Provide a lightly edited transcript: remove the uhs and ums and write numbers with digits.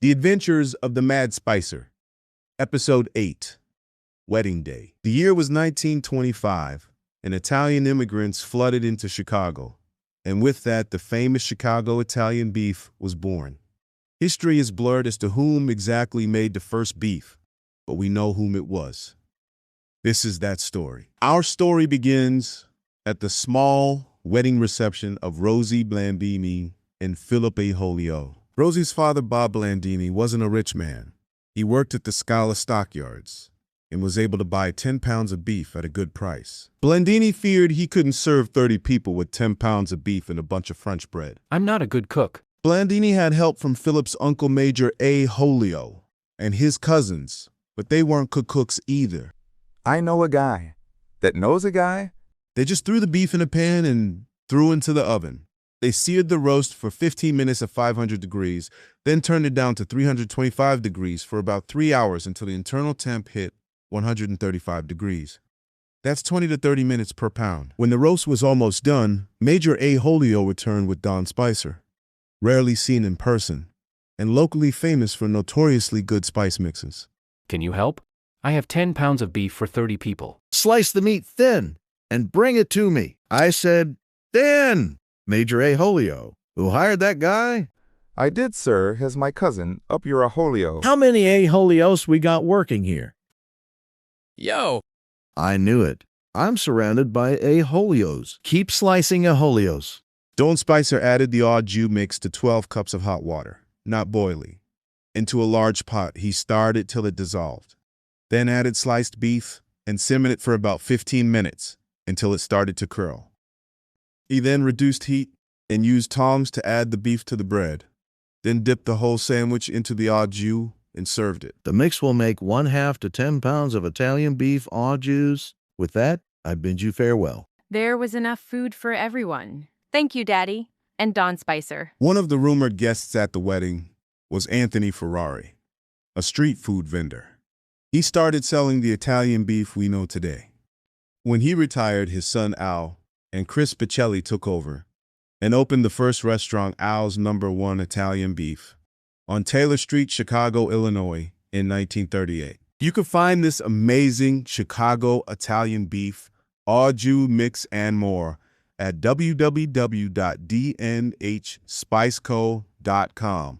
The Adventures of the Mad Spicer, Episode 8, Wedding Day. The year was 1925, and Italian immigrants flooded into Chicago, and with that, the famous Chicago Italian beef was born. History is blurred as to whom exactly made the first beef, but we know whom it was. This is that story. Our story begins at the small wedding reception of Rosie Blandini and Philip Aholio. Rosie's father, Bob Blandini, wasn't a rich man. He worked at the Scala stockyards and was able to buy 10 pounds of beef at a good price. Blandini feared he couldn't serve 30 people with 10 pounds of beef and a bunch of French bread. I'm not a good cook. Blandini had help from Philip's uncle, Major Aholio, and his cousins, but they weren't good cooks either. I know a guy that knows a guy. They just threw the beef in a pan and threw it into the oven. They seared the roast for 15 minutes at 500 degrees, then turned it down to 325 degrees for about 3 hours until the internal temp hit 135 degrees. That's 20 to 30 minutes per pound. When the roast was almost done, Major Aholio returned with Don Spicer, rarely seen in person, and locally famous for notoriously good spice mixes. Can you help? I have 10 pounds of beef for 30 people. Slice the meat thin and bring it to me. I said, thin, Major Aholio. Who hired that guy? I did, sir, as my cousin, up your Aholio. How many Aholios we got working here? Yo! I knew it. I'm surrounded by Aholios. Keep slicing Aholios. Don Spicer added the au jus mix to 12 cups of hot water, not boiling. Into a large pot, he stirred it till it dissolved. Then added sliced beef and simmered it for about 15 minutes until it started to curl. He then reduced heat and used tongs to add the beef to the bread, then dipped the whole sandwich into the au jus and served it. The mix will make 1/2 to 10 pounds of Italian beef au jus. With that, I bid you farewell. There was enough food for everyone. Thank you, Daddy, and Don Spicer. One of the rumored guests at the wedding was Anthony Ferrari, a street food vendor. He started selling the Italian beef we know today. When he retired, his son Al and Chris Picelli took over and opened the first restaurant, Al's #1 Italian Beef, on Taylor Street, Chicago, Illinois, in 1938. You can find this amazing Chicago Italian beef, au jus mix, and more at www.dnhspiceco.com.